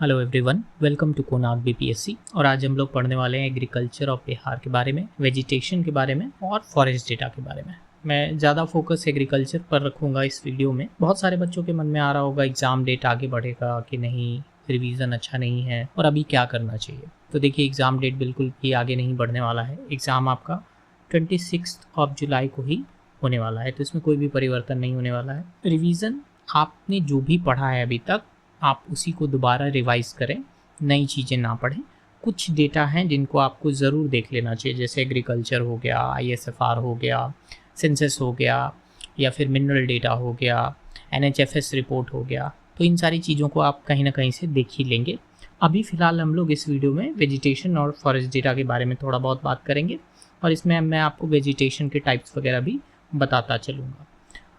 Hello everyone, welcome to Konark BPSC. और आज हम लोग पढ़ने वाले हैं एग्रीकल्चर ऑफ बिहार के बारे में, वेजिटेशन के बारे में और फॉरेस्ट डेटा के बारे में। मैं ज़्यादा फोकस एग्रीकल्चर पर रखूँगा इस वीडियो में। बहुत सारे बच्चों के मन में आ रहा होगा एग्ज़ाम डेट आगे बढ़ेगा कि नहीं, रिवीजन अच्छा नहीं है और अभी क्या करना चाहिए। तो देखिए, एग्ज़ाम डेट बिल्कुल भी आगे नहीं बढ़ने वाला है। एग्ज़ाम आपका 26 जुलाई को ही होने वाला है, तो इसमें कोई भी परिवर्तन नहीं होने वाला है। रिवीजन आपने जो भी पढ़ा है अभी तक, आप उसी को दोबारा रिवाइज़ करें, नई चीज़ें ना पढ़ें। कुछ डेटा हैं जिनको आपको ज़रूर देख लेना चाहिए, जैसे एग्रीकल्चर हो गया, ISFR हो गया, सेंसस हो गया, या फिर मिनरल डेटा हो गया, NHFS रिपोर्ट हो गया। तो इन सारी चीज़ों को आप कहीं ना कहीं से देख ही लेंगे। अभी फ़िलहाल हम लोग इस वीडियो में वेजिटेशन और फॉरेस्ट डेटा के बारे में थोड़ा बहुत बात करेंगे, और इसमें मैं आपको वेजिटेशन के टाइप्स वगैरह भी बताता चलूँगा।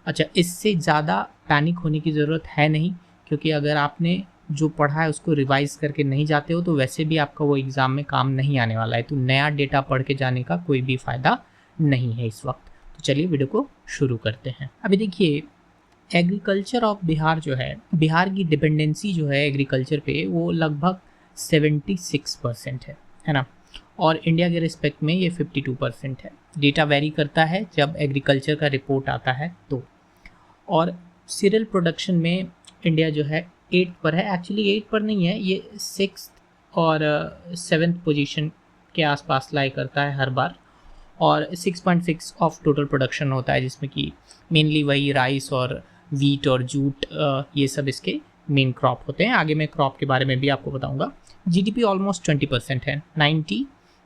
अच्छा, इससे ज़्यादा पैनिक होने की ज़रूरत है नहीं, क्योंकि अगर आपने जो पढ़ा है उसको रिवाइज़ करके नहीं जाते हो तो वैसे भी आपका वो एग्ज़ाम में काम नहीं आने वाला है। तो नया डेटा पढ़ के जाने का कोई भी फ़ायदा नहीं है इस वक्त। तो चलिए वीडियो को शुरू करते हैं। अभी देखिए, एग्रीकल्चर ऑफ बिहार जो है, बिहार की डिपेंडेंसी जो है एग्रीकल्चर पे, वो लगभग 76% है ना। और इंडिया के रिस्पेक्ट में ये 52% है। डेटा वेरी करता है जब एग्रीकल्चर का रिपोर्ट आता है तो। और सीरियल प्रोडक्शन में इंडिया जो है 8 पर है। एक्चुअली 8 पर नहीं है, ये 6 और 7th पोजीशन के आसपास लाई करता है हर बार। और 6.6 ऑफ टोटल प्रोडक्शन होता है, जिसमें कि मेनली वही राइस और वीट और जूट, ये सब इसके मेन क्रॉप होते हैं। आगे मैं क्रॉप के बारे में भी आपको बताऊंगा। GDP ऑलमोस्ट 20% है, 90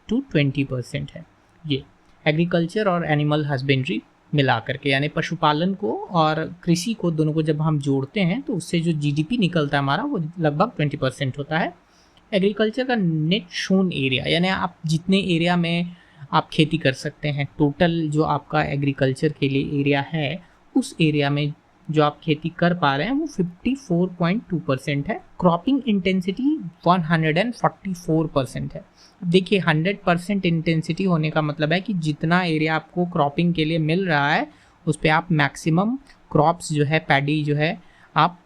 to 20% है। ये एग्रीकल्चर और एनिमल हस्बेंड्री मिला करके, यानी पशुपालन को और कृषि को, दोनों को जब हम जोड़ते हैं तो उससे जो GDP निकलता है हमारा, वो लगभग 20% होता है। एग्रीकल्चर का नेट शोन एरिया, यानी आप जितने एरिया में आप खेती कर सकते हैं, टोटल जो आपका एग्रीकल्चर के लिए एरिया है, उस एरिया में जो आप खेती कर पा रहे हैं वो 54.2% है। क्रॉपिंग इंटेंसिटी 144% है। देखिए, 100% इंटेंसिटी होने का मतलब है कि जितना एरिया आपको क्रॉपिंग के लिए मिल रहा है उस पर आप मैक्सिमम क्रॉप्स जो है, पैडी जो है, आप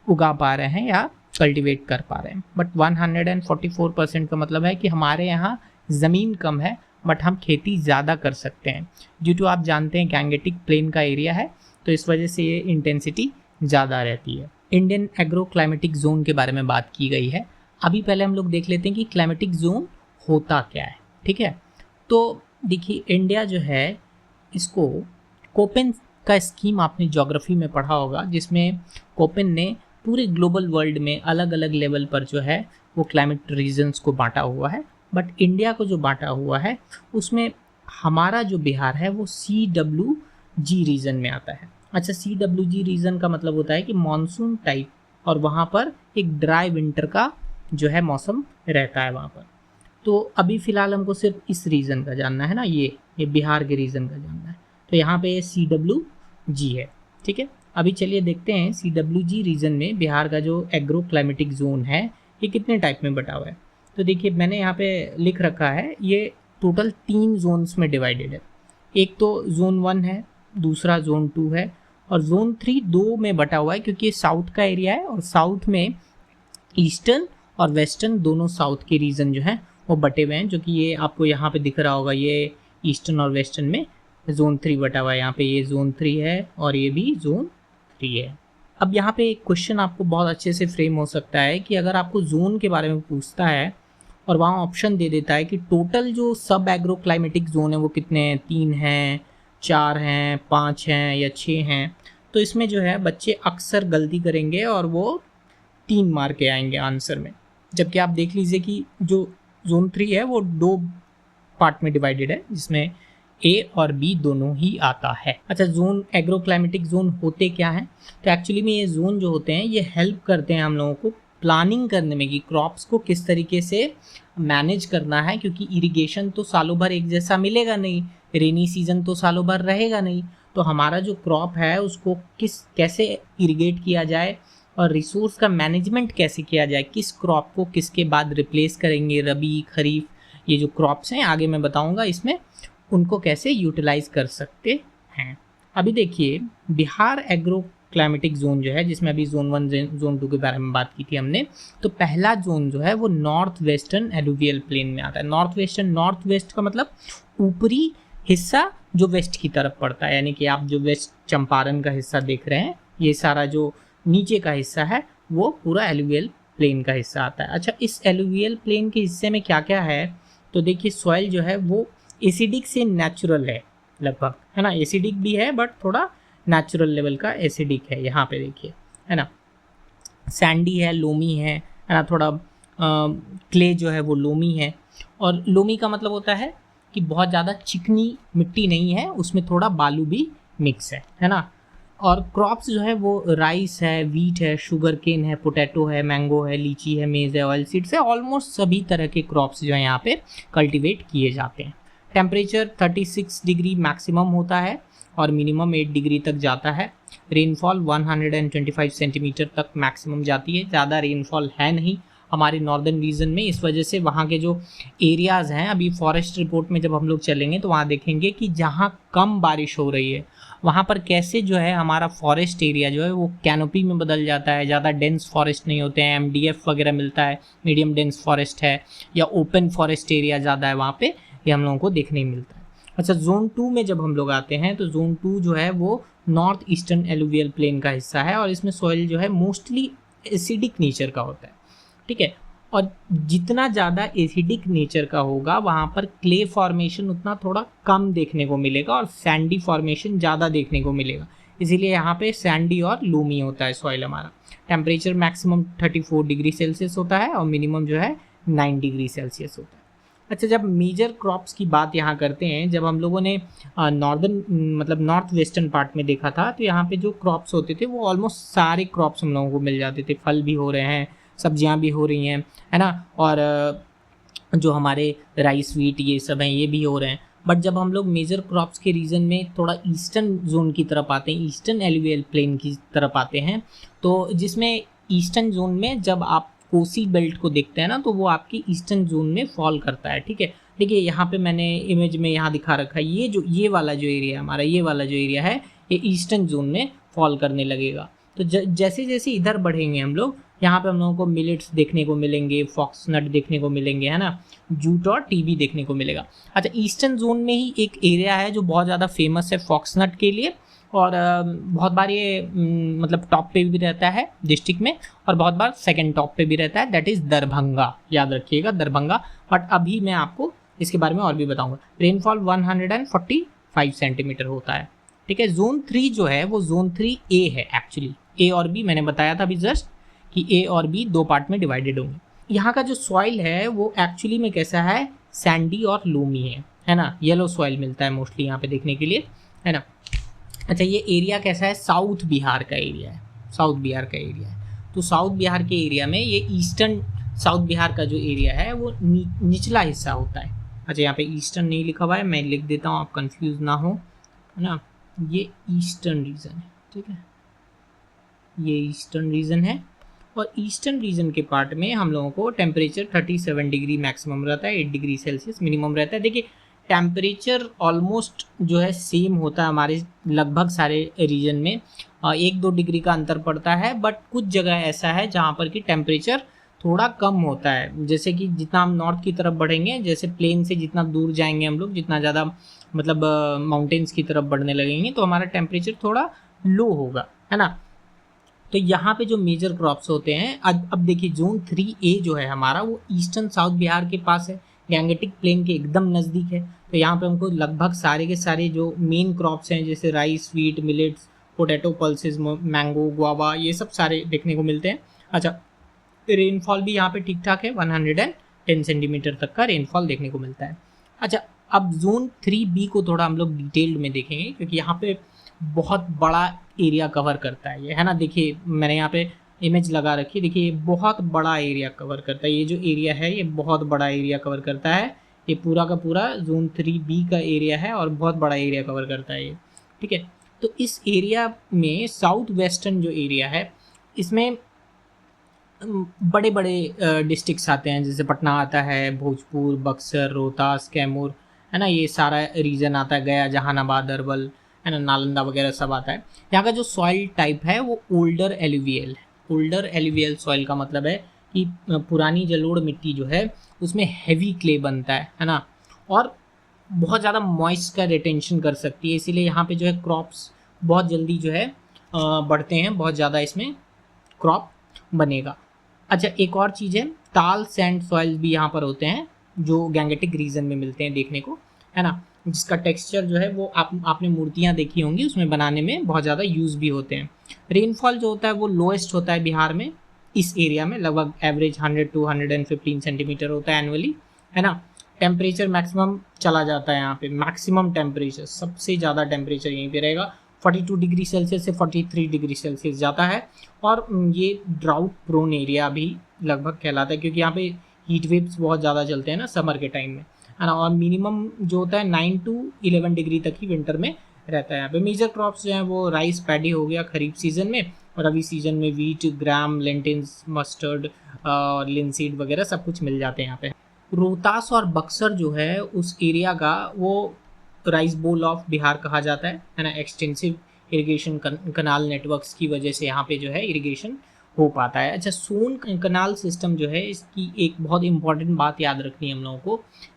उगा पा रहे हैं या कल्टीवेट कर पा रहे हैं। बट 144% का मतलब है कि हमारे यहाँ ज़मीन कम है बट हम खेती ज़्यादा कर सकते हैं। ड्यू टू, आप जानते हैं, गैंगेटिक प्लेन का एरिया है, तो इस वजह से ये इंटेंसिटी ज़्यादा रहती है। इंडियन एग्रो क्लाइमेटिक जोन के बारे में बात की गई है। अभी पहले हम लोग देख लेते हैं कि क्लाइमेटिक जोन होता क्या है। ठीक है, तो देखिए, इंडिया जो है, इसको कोपेन का स्कीम आपने ज्योग्राफी में पढ़ा होगा, जिसमें कोपेन ने पूरे ग्लोबल वर्ल्ड में अलग अलग लेवल पर जो है वो क्लाइमेट रीजन्स को बांटा हुआ है। बट इंडिया को जो बांटा हुआ है उसमें हमारा जो बिहार है वो CWG रीजन में आता है। अच्छा, CWG रीजन का मतलब होता है कि मानसून टाइप, और वहाँ पर एक ड्राई विंटर का जो है मौसम रहता है वहाँ पर। तो अभी फ़िलहाल हमको सिर्फ इस रीजन का जानना है ना, ये बिहार के रीजन का जानना है। तो यहाँ पे CWG है। ठीक है, अभी चलिए देखते हैं CWG रीजन में बिहार का जो एग्रो क्लाइमेटिक जोन है ये कितने टाइप में बटा हुआ है। तो देखिए, मैंने यहाँ पे लिख रखा है, ये टोटल 3 जोन्स में डिवाइडेड है। एक तो जोन 1 है, दूसरा जोन 2 है, और जोन 3 2 में बटा हुआ है, क्योंकि ये साउथ का एरिया है और साउथ में ईस्टर्न और वेस्टर्न दोनों साउथ के रीजन जो हैं वो बटे हुए हैं, जो कि ये आपको यहाँ पे दिख रहा होगा, ये ईस्टर्न और वेस्टर्न में जोन 3 बटा हुआ है। यहाँ पे ये जोन 3 है और ये भी जोन 3 है। अब यहाँ पे एक क्वेश्चन आपको बहुत अच्छे से फ्रेम हो सकता है कि अगर आपको जोन के बारे में पूछता है और वहाँ ऑप्शन दे देता है कि टोटल जो सब एग्रो क्लाइमेटिक जोन है वो कितने हैं, 3 हैं, 4 हैं, 5 हैं या 6 हैं, तो इसमें जो है बच्चे अक्सर गलती करेंगे और वो 3 मार के आएंगे आंसर में। जबकि आप देख लीजिए कि जो जोन 3 है वो 2 पार्ट में डिवाइडेड है, जिसमें A और B दोनों ही आता है। अच्छा, जोन, एग्रो क्लाइमेटिक जोन होते क्या हैं? तो एक्चुअली में ये जोन जो होते हैं ये हेल्प करते हैं हम लोगों को प्लानिंग करने में कि क्रॉप्स को किस तरीके से मैनेज करना है, क्योंकि इरिगेशन तो सालों भर एक जैसा मिलेगा नहीं, रेनी सीजन तो सालों भर रहेगा नहीं। तो हमारा जो क्रॉप है उसको कैसे इरिगेट किया जाए और रिसोर्स का मैनेजमेंट कैसे किया जाए, किस क्रॉप को किसके बाद रिप्लेस करेंगे, रबी, खरीफ, ये जो क्रॉप्स हैं आगे मैं बताऊंगा, इसमें उनको कैसे यूटिलाइज कर सकते हैं। अभी देखिए, बिहार एग्रो क्लाइमेटिक जोन जो है, जिसमें अभी जोन 1 जोन 2 के बारे में बात की थी हमने, तो पहला जोन जो है वो नॉर्थ वेस्टर्न एलुवियल प्लेन में आता है। नॉर्थ वेस्टर्न, नॉर्थ वेस्ट का मतलब ऊपरी हिस्सा जो वेस्ट की तरफ पड़ता है, यानी कि आप जो वेस्ट चंपारण का हिस्सा देख रहे हैं, ये सारा जो नीचे का हिस्सा है वो पूरा एलुवियल प्लेन का हिस्सा आता है। अच्छा, इस एलुवियल प्लेन के हिस्से में क्या क्या है, तो देखिए सॉइल जो है वो एसिडिक से नेचुरल है लगभग, है ना, एसिडिक भी है बट थोड़ा नेचुरल लेवल का एसिडिक है, यहाँ पे देखिए, है ना, सैंडी है, लोमी है ना, थोड़ा क्ले जो है वो लोमी है। और लोमी का मतलब होता है कि बहुत ज़्यादा चिकनी मिट्टी नहीं है, उसमें थोड़ा बालू भी मिक्स है ना। और क्रॉप्स जो है वो राइस है, वीट है, शुगर केन है, पोटैटो है, मैंगो है, लीची है, मेज़ है, ऑयल सीड्स है, ऑलमोस्ट सभी तरह के क्रॉप्स जो है यहाँ पे कल्टीवेट किए जाते हैं। टेम्परेचर 36 डिग्री मैक्सिमम होता है और मिनिमम 8 डिग्री तक जाता है। रेनफॉल 125 सेंटीमीटर तक मैक्सिमम जाती है, ज़्यादा रेनफॉल है नहीं हमारे नॉर्दर्न रीजन में, इस वजह से वहाँ के जो एरियाज़ हैं, अभी फॉरेस्ट रिपोर्ट में जब हम लोग चलेंगे तो वहाँ देखेंगे कि जहाँ कम बारिश हो रही है वहाँ पर कैसे जो है हमारा फॉरेस्ट एरिया जो है वो कैनोपी में बदल जाता है, ज़्यादा डेंस फॉरेस्ट नहीं होते हैं, MDF वगैरह मिलता है, मीडियम डेंस फॉरेस्ट है, या ओपन फॉरेस्ट एरिया ज़्यादा है वहाँ पे, ये हम लोगों को देखने मिलता है। अच्छा, जोन 2 में जब हम लोग आते हैं तो जोन 2 जो है वो नॉर्थ ईस्टर्न एलुवियल प्लेन का हिस्सा है और इसमें सॉइल जो है मोस्टली एसिडिक नेचर का होता है, ठीक है। और जितना ज़्यादा एसिडिक नेचर का होगा वहाँ पर क्ले फॉर्मेशन उतना थोड़ा कम देखने को मिलेगा और सैंडी फॉर्मेशन ज़्यादा देखने को मिलेगा, इसीलिए यहाँ पे सैंडी और लूमी होता है सॉइल हमारा। टेम्परेचर मैक्सिमम 34 डिग्री सेल्सियस होता है और मिनिमम जो है 9 डिग्री सेल्सियस होता है। अच्छा, जब मेजर क्रॉप्स की बात यहाँ करते हैं, जब हम लोगों ने नॉर्दर्न मतलब नॉर्थ वेस्टर्न पार्ट में देखा था तो यहाँ पे जो क्रॉप्स होते थे वो ऑलमोस्ट सारे क्रॉप्स हम लोगों को मिल जाते थे, फल भी हो रहे हैं, सब्जियां भी हो रही हैं, है ना, और जो हमारे राइस वीट ये सब हैं ये भी हो रहे हैं। बट जब हम लोग मेजर क्रॉप्स के रीजन में थोड़ा ईस्टर्न जोन की तरफ आते हैं, ईस्टर्न एलुवियल प्लेन की तरफ आते हैं, तो जिसमें ईस्टर्न जोन में जब आप कोसी बेल्ट को देखते हैं ना तो वो आपकी ईस्टर्न जोन में फॉल करता है, ठीक है। देखिए यहाँ पे मैंने इमेज में यहाँ दिखा रखा है, ये वाला जो एरिया है हमारा, ये वाला जो एरिया है ये ईस्टर्न जोन में फॉल करने लगेगा। तो जैसे जैसे इधर बढ़ेंगे हम लोग, यहाँ पे हम लोगों को मिलेट्स देखने को मिलेंगे, फॉक्सनट देखने को मिलेंगे, है ना, जूट और टीबी देखने को मिलेगा। अच्छा, ईस्टर्न जोन में ही एक एरिया है जो बहुत ज़्यादा फेमस है फॉक्सनट के लिए, और बहुत बार ये मतलब टॉप पे भी रहता है डिस्ट्रिक्ट में, और बहुत बार सेकंड टॉप पे भी रहता है, दैट इज़ दरभंगा, याद रखिएगा दरभंगा। बट अभी मैं आपको इसके बारे में और भी बताऊंगा। रेनफॉल 145 सेंटीमीटर होता है, ठीक है। जोन 3 जो है वो जोन 3A है, एक्चुअली A और B मैंने बताया था अभी जस्ट कि A और B 2 पार्ट में डिवाइडेड होंगे। यहाँ का जो सॉइल है वो एक्चुअली में कैसा है, सैंडी और लूमी है ना, येलो सॉइल मिलता है मोस्टली यहाँ पे देखने के लिए, है ना। अच्छा, ये एरिया कैसा है, साउथ बिहार का एरिया है, साउथ बिहार का एरिया है। तो साउथ बिहार के एरिया में ये ईस्टर्न साउथ बिहार का जो एरिया है वो निचला हिस्सा होता है। अच्छा, यहाँ पे ईस्टर्न नहीं लिखा हुआ है, मैं लिख देता हूँ, आप कंफ्यूज ना हो, है ना। ये ईस्टर्न रीजन है, ठीक है, ये ईस्टर्न रीजन है। और ईस्टर्न रीजन के पार्ट में हम लोगों को टेम्परेचर 37 डिग्री मैक्सिमम रहता है, 8 डिग्री सेल्सियस मिनिमम रहता है। देखिए टेम्परेचर ऑलमोस्ट जो है सेम होता है हमारे लगभग सारे रीजन में, 1-2 डिग्री का अंतर पड़ता है, बट कुछ जगह ऐसा है जहाँ पर कि टेम्परेचर थोड़ा कम होता है। जैसे कि जितना हम नॉर्थ की तरफ बढ़ेंगे, जैसे प्लेन से जितना दूर जाएंगे हम लोग, जितना ज़्यादा मतलब माउंटेन्स की तरफ बढ़ने लगेंगे तो हमारा टेम्परेचर थोड़ा लो होगा, है ना। तो यहाँ पे जो मेजर क्रॉप्स होते हैं, अब देखिए जोन 3A जो है हमारा वो ईस्टर्न साउथ बिहार के पास है, गैंगेटिक प्लेन के एकदम नज़दीक है। तो यहाँ पे हमको लगभग सारे के सारे जो मेन क्रॉप्स हैं जैसे rice, wheat, millets, potato, pulses, mango, guava, ये सब सारे देखने को मिलते हैं। अच्छा, रेनफॉल भी यहाँ पे ठीक ठाक है, 110 सेंटीमीटर तक का रेनफॉल देखने को मिलता है। अच्छा, अब जोन 3B को थोड़ा हम लोग डिटेल्ड में देखेंगे क्योंकि यहाँ पे बहुत बड़ा एरिया कवर करता है ये, है ना। देखिए मैंने यहाँ पे इमेज लगा रखी है, देखिए ये बहुत बड़ा एरिया कवर करता है, ये जो एरिया है ये बहुत बड़ा एरिया कवर करता है, ये पूरा का पूरा जोन 3B का एरिया है और बहुत बड़ा एरिया कवर करता है ये, ठीक है। तो इस एरिया में साउथ वेस्टर्न जो एरिया है इसमें बड़े बड़े डिस्ट्रिक्ट्स आते हैं, जैसे पटना आता है, भोजपुर, बक्सर, रोहतास, कैमूर, है ना, ये सारा रीजन आता है, गया, जहानाबाद, अरवल, है ना, नालंदा वगैरह सब आता है। यहाँ का जो सॉइल टाइप है वो ओल्डर एलुवियल है। ओल्डर एलुवियल सॉइल का मतलब है कि पुरानी जलोढ़ मिट्टी जो है उसमें हैवी क्ले बनता है ना, और बहुत ज़्यादा मॉइस्ट का रिटेंशन कर सकती है, इसीलिए यहाँ पे जो है क्रॉप्स बहुत जल्दी जो है बढ़ते हैं, बहुत ज़्यादा इसमें क्रॉप बनेगा। अच्छा, एक और चीज़ है, ताल सैंड सॉइल्स भी यहाँ पर होते हैं जो गैंगेटिक रीजन में मिलते हैं देखने को, है ना, जिसका टेक्सचर जो है वो आपने मूर्तियाँ देखी होंगी, उसमें बनाने में बहुत ज़्यादा यूज़ भी होते हैं। रेनफॉल जो होता है वो लोएस्ट होता है बिहार में, इस एरिया में लगभग एवरेज 100 to 115 सेंटीमीटर होता है एनुअली, है ना। टेम्परेचर मैक्सिमम चला जाता है यहाँ पे, मैक्सिमम टेम्परेचर, सबसे ज़्यादा टेम्परेचर यहीं पे रहेगा, 42 डिग्री सेल्सियस से 43 डिग्री सेल्सियस जाता है। और ये ड्राउट प्रोन एरिया भी लगभग कहलाता है, क्योंकि यहाँ पे हीट वेव्स बहुत ज़्यादा चलते हैं ना समर के टाइम में, है ना। और मिनिमम जो होता है 9 to 11 डिग्री तक ही विंटर में रहता है यहाँ पे। मेजर क्रॉप्स जो हैं वो राइस, पैडी हो गया खरीफ सीजन में, और रबी सीजन में वीट, ग्राम, लेंटिल्स, मस्टर्ड और लिनसीड वगैरह सब कुछ मिल जाते हैं यहाँ पे। रोहतास और बक्सर जो है उस एरिया का वो राइस बोल ऑफ बिहार कहा जाता है ना। एक्सटेंसिव इरिगेशन कनाल नेटवर्क्स की वजह से यहाँ पे जो है इरिगेशन हो पाता है। अच्छा, सोन कनाल सिस्टम जो है, इसकी एक बहुत इंपॉर्टेंट बात याद रखनी है हम लोगों को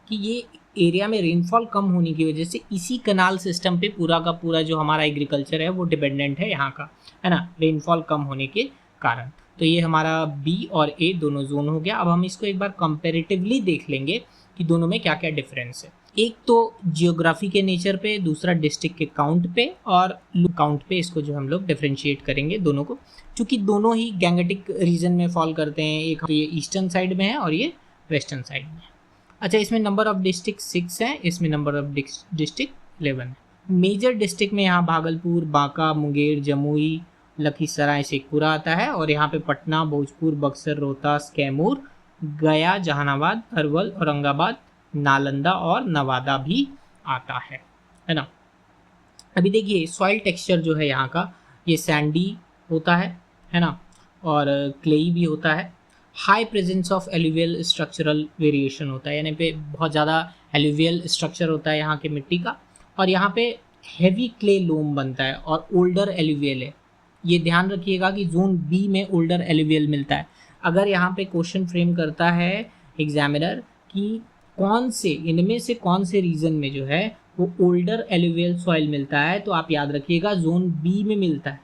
कि ये एरिया में रेनफॉल कम होने की वजह से इसी कनाल सिस्टम पे पूरा का पूरा जो हमारा एग्रीकल्चर है वो डिपेंडेंट है यहाँ का, है ना, रेनफॉल कम होने के कारण। तो ये हमारा बी और ए दोनों जोन हो गया। अब हम इसको एक बार कंपैरेटिवली देख लेंगे कि दोनों में क्या क्या डिफरेंस है। एक तो जियोग्राफी के नेचर पे, दूसरा डिस्ट्रिक्ट के काउंट पे और काउंट पे, इसको जो हम लोग डिफरेंशिएट करेंगे दोनों को, क्योंकि दोनों ही गैंगेटिक रीजन में फॉल करते हैं। एक तो ये ईस्टर्न साइड में है और ये वेस्टर्न साइड में है। अच्छा, इसमें नंबर ऑफ डिस्ट्रिक्ट 6 है, इसमें नंबर ऑफ डिस्ट्रिक्ट 11 है। मेजर डिस्ट्रिक्ट में यहाँ भागलपुर, बांका, मुंगेर, जमुई, लखीसराय, शेखपुरा आता है, और यहाँ पे पटना, भोजपुर, बक्सर, रोहतास, कैमूर, गया, जहानाबाद, अरवल, औरंगाबाद, नालंदा और नवादा भी आता है ना। अभी देखिए सॉइल टेक्सचर जो है यहाँ का, ये सैंडी होता है ना, और क्लेई भी होता है। High presence of alluvial structural variation होता है, यानी पे बहुत ज़्यादा एलुवियल स्ट्रक्चर होता है यहाँ के मिट्टी का, और यहाँ पे हैवी क्ले लोम बनता है और ओल्डर एलुवियल है। ये ध्यान रखिएगा कि जोन बी में ओल्डर एलुवियल मिलता है। अगर यहाँ पे क्वेश्चन फ्रेम करता है एग्जामिनर कि कौन से इनमें से कौन से रीजन में जो है वो ओल्डर एलुवियल सॉइल मिलता है, तो आप याद रखिएगा जोन बी में मिलता है।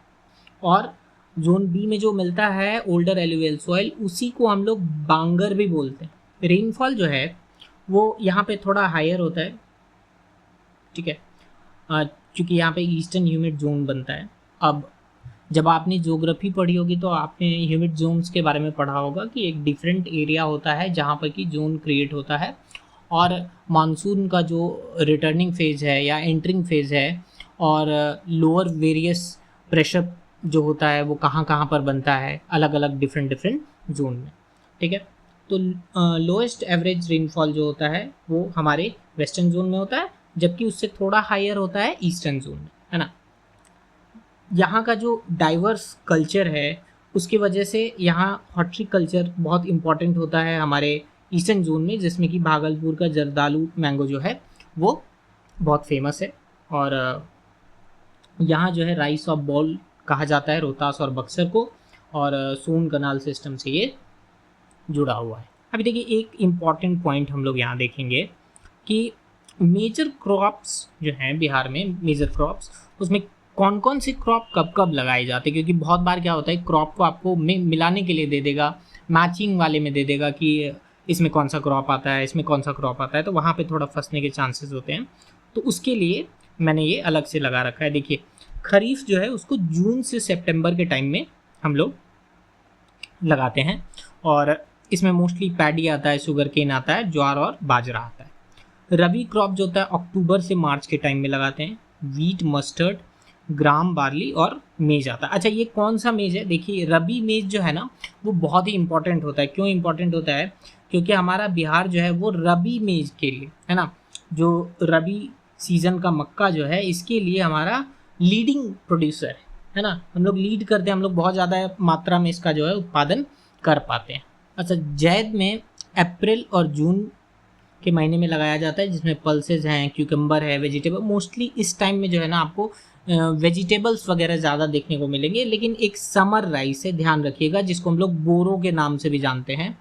और जोन बी में जो मिलता है ओल्डर एलुवियल सॉइल, उसी को हम लोग बांगर भी बोलते हैं। रेनफॉल जो है वो यहाँ पे थोड़ा हायर होता है, ठीक है, क्योंकि यहाँ पे ईस्टर्न ह्यूमिड जोन बनता है। अब जब आपने ज्योग्राफी पढ़ी होगी तो आपने ह्यूमिड जोन्स के बारे में पढ़ा होगा कि एक डिफरेंट एरिया होता है जहाँ पर कि जोन क्रिएट होता है, और मानसून का जो रिटर्निंग फेज़ है या एंटरिंग फेज़ है, और लोअर वेरियस प्रेशर जो होता है वो कहाँ कहाँ पर बनता है, अलग अलग डिफरेंट जोन में, ठीक है। तो लोएस्ट एवरेज रेनफॉल जो होता है वो हमारे वेस्टर्न जोन में होता है, जबकि उससे थोड़ा हायर होता है ईस्टर्न जोन में, है ना। यहाँ का जो डाइवर्स कल्चर है उसकी वजह से यहाँ हॉर्टिकल्चर बहुत इम्पॉर्टेंट होता है हमारे ईस्टर्न जोन में, जिसमें कि भागलपुर का जर्दालू मैंगो जो है वो बहुत फेमस है। और यहाँ जो है राइस ऑफ बॉल कहा जाता है रोहतास और बक्सर को, और सोन कनाल सिस्टम से ये जुड़ा हुआ है। अभी देखिए एक इम्पॉर्टेंट पॉइंट हम लोग यहाँ देखेंगे कि मेजर क्रॉप्स जो हैं बिहार में, मेजर क्रॉप्स, उसमें कौन कौन से क्रॉप कब कब लगाए जाते हैं। क्योंकि बहुत बार क्या होता है क्रॉप को आपको मिलाने के लिए दे देगा, मैचिंग वाले में दे देगा कि इसमें कौन सा क्रॉप आता है, इसमें कौन सा क्रॉप आता है, तो वहाँ पे थोड़ा फंसने के चांसेस होते हैं। तो उसके लिए मैंने ये अलग से लगा रखा है। देखिए खरीफ जो है उसको जून से सितंबर के टाइम में हम लोग लगाते हैं, और इसमें मोस्टली पैडी आता है, शुगर केन आता है, ज्वार और बाजरा आता है। रबी क्रॉप जो होता है अक्टूबर से मार्च के टाइम में लगाते हैं। वीट, मस्टर्ड, ग्राम, बार्ली और मेज आता है। अच्छा, ये कौन सा मेज है? देखिए रबी मेज जो है ना वो बहुत ही इंपॉर्टेंट होता है। क्यों इंपॉर्टेंट होता है? क्योंकि हमारा बिहार जो है वो रबी मेज के लिए, है ना, जो रबी सीजन का मक्का जो है इसके लिए हमारा लीडिंग प्रोड्यूसर है ना, हम लोग लीड करते हैं, हम लोग बहुत ज़्यादा मात्रा में इसका जो है उत्पादन कर पाते हैं। अच्छा, जैद में अप्रैल और जून के महीने में लगाया जाता है, जिसमें पल्सेस हैं, क्यूकम्बर है, वेजिटेबल। मोस्टली इस टाइम में जो है ना आपको वेजिटेबल्स वगैरह ज़्यादा देखने को मिलेंगे। लेकिन एक समर राइस है, ध्यान रखिएगा, जिसको हम लोग बोरो के नाम से भी जानते हैं।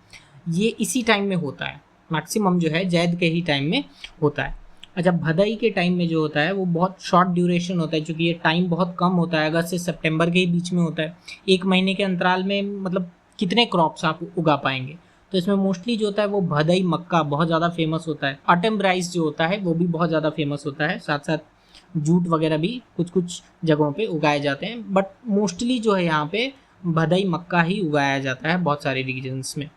ये इसी टाइम में होता है, मैक्सिमम जो है जैद के ही टाइम में होता है। अच्छा, भदई के टाइम में जो होता है वो बहुत शॉर्ट ड्यूरेशन होता है, क्योंकि ये टाइम बहुत कम होता है, अगस्त से सितंबर के ही बीच में होता है। एक महीने के अंतराल में मतलब कितने क्रॉप्स आप उगा पाएंगे। तो इसमें मोस्टली जो होता है वो भदई मक्का बहुत ज़्यादा फेमस होता है। ऑटम राइस जो होता है वो भी बहुत ज़्यादा फेमस होता है। साथ साथ जूट वगैरह भी कुछ कुछ जगहों पे उगाए जाते हैं, बट मोस्टली जो है यहाँ पे भदई मक्का ही उगाया जाता है बहुत सारे रीजन्स में।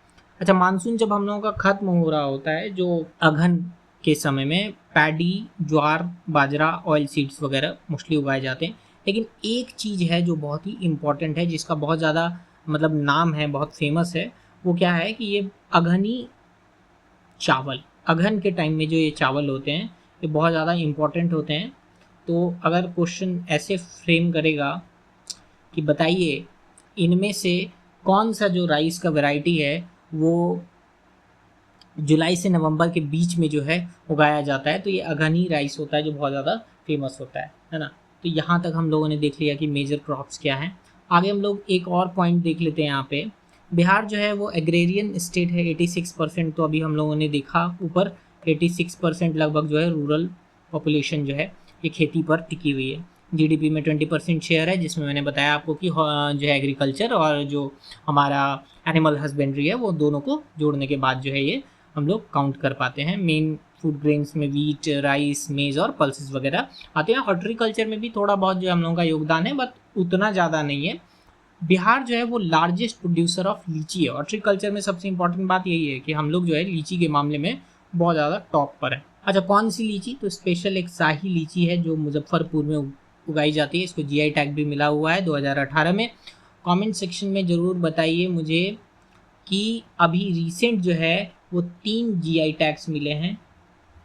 अच्छा, मानसून जब हम लोगों का ख़त्म हो रहा होता है, जो अगहन के समय में पैडी, ज्वार, बाजरा, ऑयल सीड्स वगैरह मोस्टली उगाए जाते हैं। लेकिन एक चीज़ है जो बहुत ही इम्पॉर्टेंट है, जिसका बहुत ज़्यादा मतलब नाम है, बहुत फेमस है। वो क्या है कि ये अगहनी चावल, अगहन के टाइम में जो ये चावल होते हैं ये बहुत ज़्यादा इम्पॉर्टेंट होते हैं। तो अगर क्वेश्चन ऐसे फ्रेम करेगा कि बताइए इनमें से कौन सा जो राइस का वैरायटी है वो जुलाई से नवंबर के बीच में जो है उगाया जाता है, तो ये अगहनी राइस होता है जो बहुत ज़्यादा फेमस होता है ना। तो यहाँ तक हम लोगों ने देख लिया कि मेजर क्रॉप्स क्या हैं। आगे हम लोग एक और पॉइंट देख लेते हैं। यहाँ पे बिहार जो है वो एग्रेरियन स्टेट है, 86%। तो अभी हम लोगों ने देखा ऊपर 86% लगभग जो है रूरल पॉपुलेशन जो है ये खेती पर टिकी हुई है। जीडीपी में 20% शेयर है, जिसमें मैंने बताया आपको कि जो है एग्रीकल्चर और जो हमारा एनिमल हस्बेंड्री है वो दोनों को जोड़ने के बाद जो है ये हम लोग काउंट कर पाते हैं। मेन फूड ग्रेन्स में वीट, राइस, मेज और पल्सेस वगैरह आते हैं। हॉर्टिकल्चर में भी थोड़ा बहुत जो हम लोगों का योगदान है, बट उतना ज़्यादा नहीं है। बिहार जो है वो लार्जेस्ट प्रोड्यूसर ऑफ लीची है। हॉर्टिकल्चर में सबसे इंपॉर्टेंट बात यही है कि हम लोग जो है लीची के मामले में बहुत ज़्यादा टॉप पर है। अच्छा, कौन सी लीची? तो स्पेशल एक शाही लीची है जो मुजफ्फरपुर में उगाई जाती है। इसको जीआई टैग भी मिला हुआ है 2018 में। कमेंट सेक्शन में ज़रूर बताइए मुझे कि अभी रिसेंट जो है वो 3 जीआई टैग्स मिले हैं,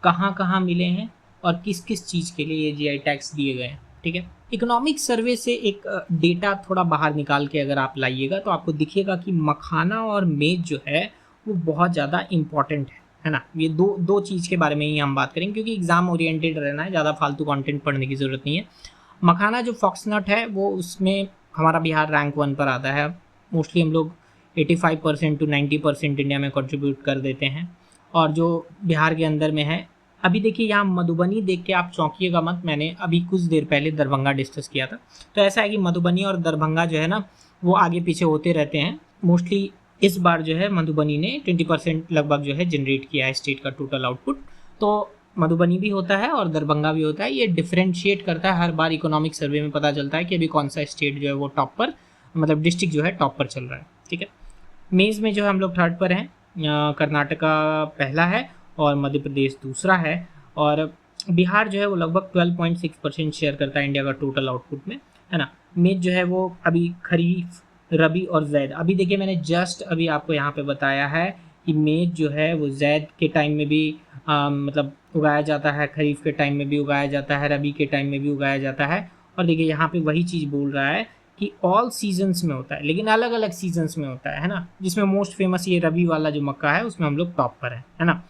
कहाँ कहाँ मिले हैं और किस किस चीज़ के लिए ये जीआई टैग्स दिए गए हैं। ठीक है, इकोनॉमिक सर्वे से एक डेटा थोड़ा बाहर निकाल के अगर आप लाइएगा तो आपको दिखेगा कि मखाना और मेज जो है वो बहुत ज़्यादा इम्पॉर्टेंट है ना। ये दो चीज़ के बारे में ही हम बात करेंगे, क्योंकि एग्ज़ाम ओरिएंटेड रहना है, ज़्यादा फालतू कंटेंट पढ़ने की ज़रूरत नहीं है। मखाना जो फॉक्सनट है वो उसमें हमारा बिहार रैंक 1 पर आता है। मोस्टली हम लोग 85% to 90% इंडिया में कंट्रीब्यूट कर देते हैं। और जो बिहार के अंदर में है, अभी देखिए यहाँ मधुबनी देख के आप चौंकिएगा मत, मैंने अभी कुछ देर पहले दरभंगा डिस्कस किया था। तो ऐसा है कि मधुबनी और दरभंगा जो है ना वो आगे पीछे होते रहते हैं। मोस्टली इस बार जो है मधुबनी ने 20% लगभग जो है जनरेट किया है स्टेट का टोटल आउटपुट। तो मधुबनी भी होता है और दरभंगा भी होता है। ये डिफ्रेंशिएट करता है, हर बार इकोनॉमिक सर्वे में पता चलता है कि अभी कौन सा स्टेट जो है वो टॉप पर, मतलब डिस्ट्रिक्ट जो है टॉप पर चल रहा है। ठीक है, मेज़ में जो है हम लोग थर्ड पर हैं, कर्नाटका पहला है और मध्य प्रदेश दूसरा है। और बिहार जो है वो लगभग 12.6% शेयर करता है इंडिया का टोटल आउटपुट में, है ना। मेज जो है वो अभी खरीफ, रबी और जैद, अभी देखिए मैंने जस्ट अभी आपको यहाँ पे बताया है कि मेज जो है वो जैद के टाइम में भी मतलब उगाया जाता है, खरीफ के टाइम में भी उगाया जाता है, रबी के टाइम में भी उगाया जाता है। और देखिए यहाँ पे वही चीज़ बोल रहा है कि ऑल सीजन्स में होता है, लेकिन अलग अलग सीजन्स में होता है ना। जिसमें मोस्ट फेमस ये रबी वाला जो मक्का है उसमें हम लोग टॉप पर है ना।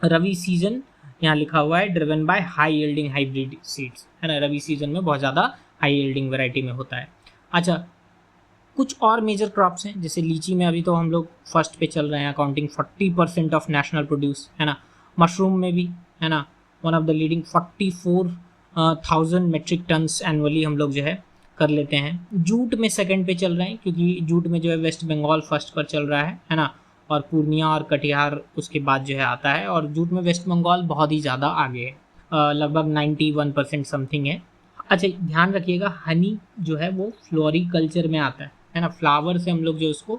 रबी सीजन यहाँ लिखा हुआ है, driven by high yielding hybrid seeds, है ना। रबी सीजन में बहुत ज़्यादा हाई यील्डिंग वैरायटी में होता है। अच्छा, कुछ और मेजर क्रॉप्स हैं, जैसे लीची में अभी तो हम लोग फर्स्ट पे चल रहे हैं, अकाउंटिंग 40% ऑफ नेशनल प्रोड्यूस, है ना। मशरूम में भी, है ना, one of the leading 44,000 metric tons annually हम लोग जो है कर लेते हैं। जूट में सेकंड पे चल रहे हैं, क्योंकि जूट में जो है वेस्ट बंगाल फर्स्ट पर चल रहा है ना। और पूर्णिया और कटिहार उसके बाद जो है आता है। और जूट में वेस्ट बंगाल बहुत ही ज़्यादा आगे है, लगभग 91% समथिंग है। अच्छा, ध्यान रखिएगा हनी जो है वो फ्लोरिकल्चर में आता है ना। फ्लावर से हम लोग जो उसको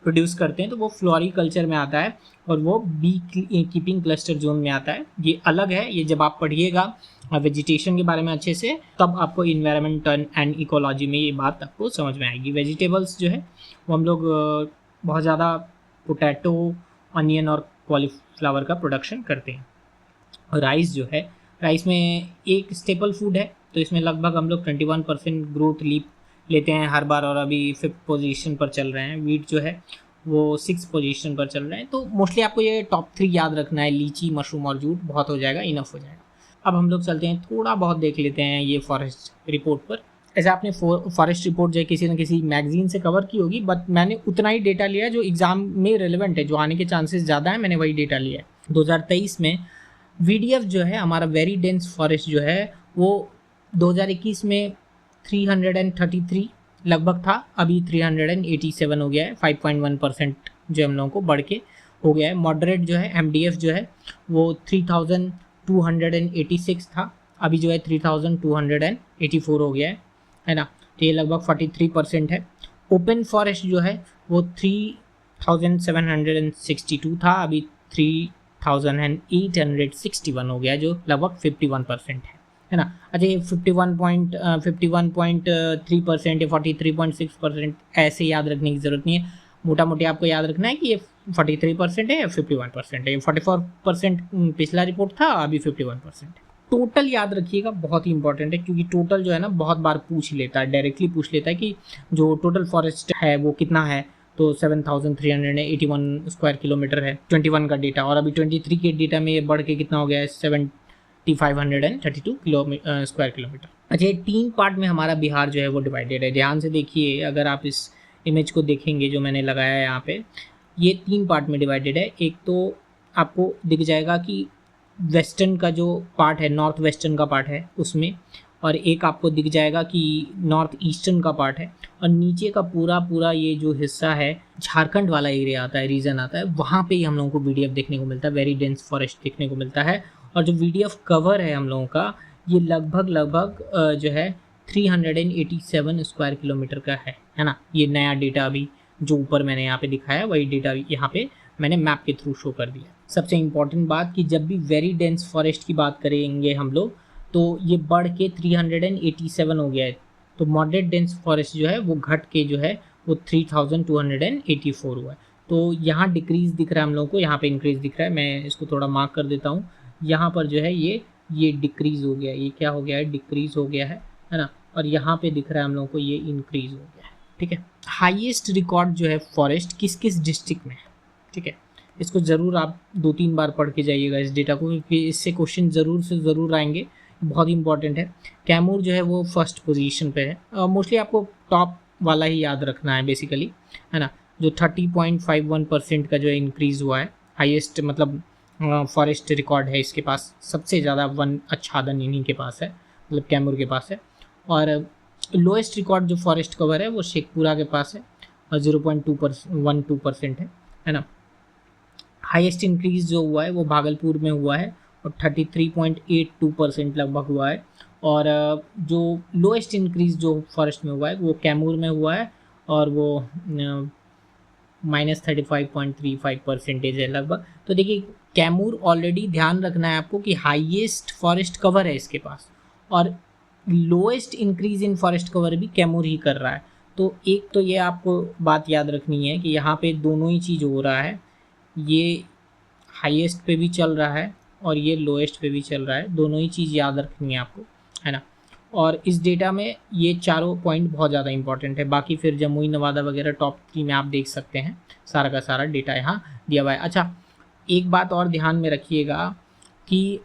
प्रोड्यूस करते हैं तो वो फ्लोरिकल्चर में आता है और वो बी कीपिंग क्लस्टर जोन में आता है। ये अलग है, ये जब आप पढ़िएगा वेजिटेशन के बारे में अच्छे से, तब आपको इन्वायरमेंट एंड इकोलॉजी में ये बात आपको समझ में आएगी। वेजिटेबल्स जो है वो हम लोग बहुत ज़्यादा पोटैटो, अनियन और कॉलीफ्लावर का प्रोडक्शन करते हैं। राइस जो है, राइस में एक स्टेपल फूड है, तो इसमें लगभग हम लोग 21% ग्रोथ लीप लेते हैं हर बार, और अभी 5th पोजीशन पर चल रहे हैं। वीट जो है वो 6th पोजीशन पर चल रहे हैं। तो मोस्टली आपको ये टॉप 3 याद रखना है, लीची, मशरूम और जूट, बहुत हो जाएगा, इनफ हो जाएगा। अब हम लोग चलते हैं, थोड़ा बहुत देख लेते हैं ये फॉरेस्ट रिपोर्ट पर। ऐसे आपने फॉरेस्ट रिपोर्ट जो है किसी न किसी मैगजीन से कवर की होगी, बट मैंने उतना ही डेटा लिया है जो एग्जाम में रिलेवेंट है, जो आने के चांसेस ज़्यादा है, मैंने वही डेटा लिया है। 2023 में VDF जो है हमारा वेरी डेंस फॉरेस्ट जो है वो 2021 में 333 लगभग था, अभी 387 हो गया है, 5.1% जो हम लोगों को बढ़ के हो गया है। मॉडरेट जो है MDF जो है वो 3286 था, अभी जो है 3284 हो गया है ना, तो ये लगभग 43% है। ओपन फॉरेस्ट जो है वो 3762 था, अभी 3861 हो गया, जो लगभग 51% है ना। अच्छा, ये 51.3% या 43.6% ऐसे याद रखने की ज़रूरत नहीं है, मोटा मोटी आपको याद रखना है कि ये 43% है या 51% है। ये 44% पिछला रिपोर्ट था, अभी 51% है। टोटल याद रखिएगा, बहुत ही इंपॉर्टेंट है, क्योंकि टोटल जो है ना बहुत बार पूछ लेता है, डायरेक्टली पूछ लेता है कि जो टोटल फॉरेस्ट है वो कितना है, तो 7381 स्क्वायर किलोमीटर है 21 का डेटा, और अभी 23 के डेटा में ये बढ़ के कितना हो गया है 7532 स्क्वायर किलोमीटर। अच्छा, ये 3 पार्ट में हमारा बिहार जो है वो डिवाइडेड है। ध्यान से देखिए, अगर आप इस इमेज को देखेंगे जो मैंने लगाया है यहाँ पे, ये 3 पार्ट में डिवाइडेड है। एक तो आपको दिख जाएगा कि वेस्टर्न का जो पार्ट है, नॉर्थ वेस्टर्न का पार्ट है उसमें, और एक आपको दिख जाएगा कि नॉर्थ ईस्टर्न का पार्ट है, और नीचे का पूरा ये जो हिस्सा है झारखंड वाला एरिया आता है, रीजन आता है, वहाँ पे ही हम लोगों को VDF देखने को मिलता है, वेरी डेंस फॉरेस्ट देखने को मिलता है। और जो VDF कवर है हम लोगों का, ये लगभग जो है 387 स्क्वायर किलोमीटर का है ना। ये नया डेटा अभी जो ऊपर मैंने यहाँ पे दिखाया, वही डेटा यहाँ पे मैंने मैप के थ्रू शो कर दिया। सबसे इम्पॉर्टेंट बात कि जब भी वेरी डेंस फॉरेस्ट की बात करेंगे हम लोग, तो ये बढ़ के 387 हो गया है, तो मॉडरेट डेंस फॉरेस्ट जो है वो घट के जो है वो 3284 हुआ है। तो यहाँ डिक्रीज दिख रहा है हम लोगों को, यहाँ पे इंक्रीज दिख रहा है, मैं इसको थोड़ा मार्क कर देता हूँ। यहाँ पर जो है ये डिक्रीज हो गया, ये क्या हो गया है, डिक्रीज हो गया है ना, और यहाँ पे दिख रहा है हम लोगों को ये इंक्रीज हो गया है। ठीक है, हाईएस्ट रिकॉर्ड जो है फॉरेस्ट किस किस डिस्ट्रिक्ट में है, ठीक है, इसको ज़रूर आप 2-3 बार पढ़ के जाइएगा इस डेटा को, क्योंकि इससे क्वेश्चन ज़रूर से ज़रूर आएंगे, बहुत इंपॉर्टेंट है। कैमूर जो है वो फर्स्ट पोजीशन पे है, मोस्टली आपको टॉप वाला ही याद रखना है बेसिकली, है ना, जो 30.51% का जो इंक्रीज़ हुआ है, हाईएस्ट मतलब फॉरेस्ट रिकॉर्ड है इसके पास, सबसे ज़्यादा वन आच्छादन इन्हीं के पास है, मतलब कैमूर के पास है। और लोएस्ट रिकॉर्ड जो फॉरेस्ट कवर है वो शेखपुरा के पास है, और 0.12% है ना। हाईएस्ट इंक्रीज जो हुआ है वो भागलपुर में हुआ है, और 33.82% लगभग हुआ है। और जो लोएस्ट इंक्रीज जो फॉरेस्ट में हुआ है वो कैमूर में हुआ है, और वो -35.35% है लगभग। तो देखिए, कैमूर ऑलरेडी ध्यान रखना है आपको कि हाईएस्ट फॉरेस्ट कवर है इसके पास, और lowest increase in forest cover भी कैमूर ही कर रहा है। तो एक तो ये आपको बात याद रखनी है कि यहाँ पे दोनों ही चीज़ हो रहा है, ये हाईएस्ट पे भी चल रहा है और ये लोएस्ट पे भी चल रहा है, दोनों ही चीज़ याद रखनी है आपको, है ना। और इस डेटा में ये चारों पॉइंट बहुत ज़्यादा इंपॉर्टेंट है, बाकी फिर जमुई नवादा वगैरह टॉप 3 में आप देख सकते हैं, सारा का सारा डेटा यहाँ दिया हुआ है। अच्छा, एक बात और ध्यान में रखिएगा कि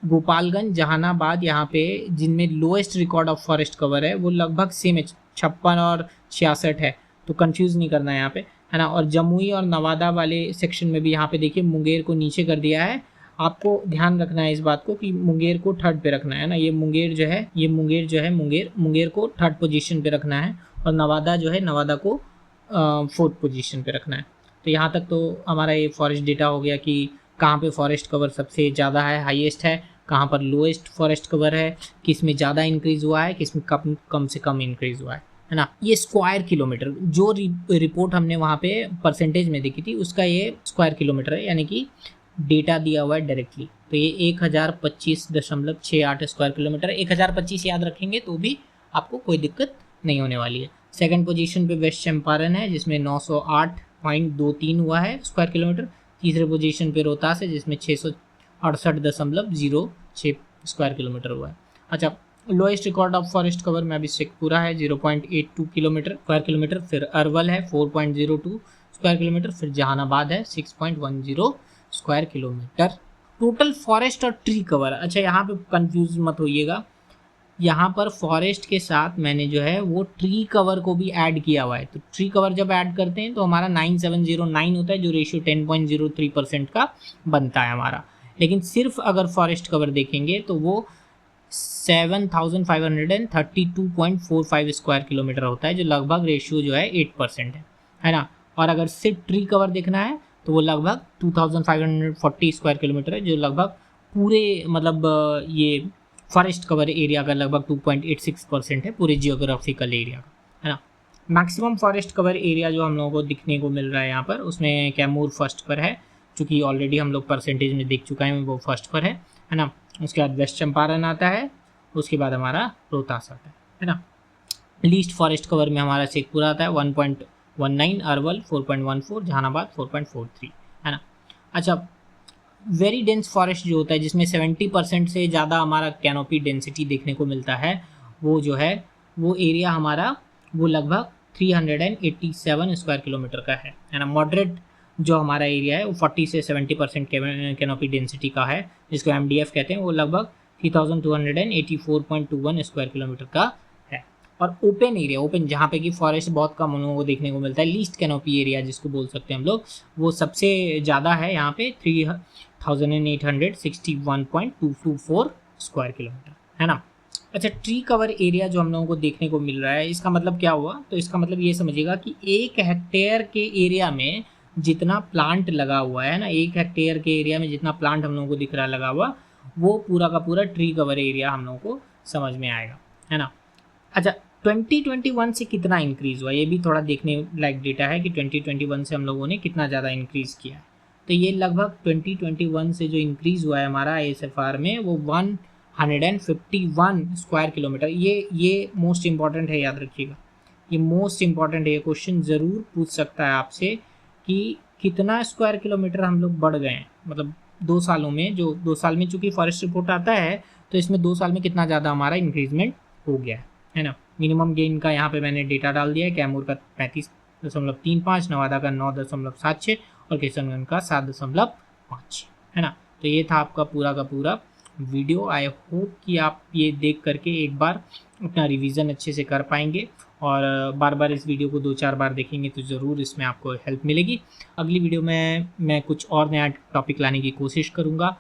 गोपालगंज, जहानाबाद, यहाँ पे जिनमें lowest record of forest cover है वो लगभग सेम है, 56 और 66 है, तो कंफ्यूज नहीं करना है यहाँ पे, है ना। और जमुई और नवादा वाले सेक्शन में भी यहाँ पे देखिए मुंगेर को नीचे कर दिया है, आपको ध्यान रखना है इस बात को कि मुंगेर को 3rd पे रखना है ना। ये मुंगेर जो है मुंगेर को 3rd पोजीशन पे रखना है, और नवादा जो है नवादा को 4th पोजीशन पे रखना है। तो यहाँ तक तो हमारा ये फॉरेस्ट डेटा हो गया कि कहाँ पे फॉरेस्ट कवर सबसे ज़्यादा है, हाईएस्ट है, कहाँ पर लोएस्ट फॉरेस्ट कवर है, किस में ज़्यादा इंक्रीज़ हुआ है, किस में कम से कम इंक्रीज़ हुआ है ना। ये स्क्वायर किलोमीटर जो रिपोर्ट हमने वहाँ पे परसेंटेज में देखी थी, उसका ये स्क्वायर किलोमीटर है, यानी कि डेटा दिया हुआ है डायरेक्टली। तो ये 1025.68 स्क्वायर किलोमीटर, 1025 याद रखेंगे तो भी आपको कोई दिक्कत नहीं होने वाली है। सेकंड पोजीशन पे वेस्ट चंपारण है जिसमें 908.23 हुआ है स्क्वायर किलोमीटर। तीसरे पोजीशन पे रोहतास है जिसमें 668.06 स्क्वायर किलोमीटर हुआ है। अच्छा, lowest record of forest cover में अभी शेखपुरा है 0.82 स्क्वायर किलोमीटर, फिर अरवल है 4.02 स्क्वायर किलोमीटर, फिर जहानाबाद है 6.10 स्क्वायर किलोमीटर। टोटल फॉरेस्ट और ट्री कवर, अच्छा यहाँ पे कंफ्यूज मत होइएगा, यहाँ पर फॉरेस्ट के साथ मैंने जो है वो ट्री कवर को भी ऐड किया हुआ है। तो ट्री कवर जब ऐड करते हैं तो हमारा 9709 होता है, जो रेशियो 10.03% का बनता है हमारा। लेकिन सिर्फ अगर फॉरेस्ट कवर देखेंगे तो वो 7532.45 स्क्वायर किलोमीटर होता है, जो लगभग रेशियो जो है 8% है ना। और अगर सिर्फ ट्री कवर देखना है तो वो लगभग 2540 स्क्वायर किलोमीटर है, जो लगभग पूरे मतलब ये फॉरेस्ट कवर एरिया का लगभग 2.86% है पूरे जियोग्राफिकल एरिया का, है ना। मैक्सिमम फॉरेस्ट कवर एरिया जो हम लोगों को दिखने को मिल रहा है यहाँ पर, उसमें कैमूर फर्स्ट पर है, चूँकि ऑलरेडी हम लोग परसेंटेज में देख चुका है, वो फर्स्ट पर है ना। उसके बाद वेस्ट चंपारण आता है, उसके बाद हमारा रोहतास आता है ना। लीस्ट फॉरेस्ट कवर में हमारा शेखपुरा आता है 1.19, अरवल 4.14, जहानाबाद 4.43, है ना। अच्छा, वेरी डेंस फॉरेस्ट जो होता है, जिसमें 70% से ज़्यादा हमारा कैनोपी डेंसिटी देखने को मिलता है, वो जो है वो एरिया हमारा वो लगभग 387 स्क्वायर किलोमीटर का है ना। मॉडरेट जो हमारा एरिया है वो 40 से 70% कैनोपी डेंसिटी का है, जिसको MDF कहते हैं, वो लगभग 3284.21 स्क्वायर किलोमीटर का है। और ओपन एरिया, ओपन जहाँ पे कि फॉरेस्ट बहुत कम हम लोगों को देखने को मिलता है, लीस्ट कैनोपी एरिया जिसको बोल सकते हैं हम लोग, वो सबसे ज़्यादा है यहाँ पे 3861.224 स्क्वायर किलोमीटर, है ना। अच्छा, ट्री कवर एरिया जो हम लोगों को देखने को मिल रहा है, इसका मतलब क्या हुआ? तो इसका मतलब ये समझिएगा कि 1 हेक्टेयर के एरिया में जितना प्लांट लगा हुआ है ना, 1 हेक्टेयर के एरिया में जितना प्लांट हम लोगों को दिख रहा है लगा हुआ, वो पूरा का पूरा ट्री कवर एरिया हम लोगों को समझ में आएगा, है ना। अच्छा, 2021 से कितना इंक्रीज़ हुआ, ये भी थोड़ा देखने लायक डेटा है कि 2021 से हम लोगों ने कितना ज़्यादा इंक्रीज़ किया है। तो ये लगभग 2021 से जो इंक्रीज़ हुआ है हमारा ASFR में, वो 151 स्क्वायर किलोमीटर। ये मोस्ट इम्पॉर्टेंट है, याद रखिएगा, ये मोस्ट इम्पॉर्टेंट है। ये क्वेश्चन ज़रूर पूछ सकता है आपसे कि कितना स्क्वायर किलोमीटर हम लोग बढ़ गए हैं, मतलब 2 सालों में, जो 2 साल में चूँकि फॉरेस्ट रिपोर्ट आता है तो इसमें 2 साल में कितना ज़्यादा हमारा इंक्रीजमेंट हो गया है ना। मिनिमम गेन का यहाँ पे मैंने डेटा डाल दिया है, कैमूर का 35.35, नवादा का 9.76 और किशनगंज का 7.5, है ना। तो ये था आपका पूरा का पूरा वीडियो। आई होप कि आप ये देख करके एक बार अपना रिवीजन अच्छे से कर पाएंगे, और बार बार इस वीडियो को 2-4 बार देखेंगे तो ज़रूर इसमें आपको हेल्प मिलेगी। अगली वीडियो में मैं कुछ और नया टॉपिक लाने की कोशिश करूँगा।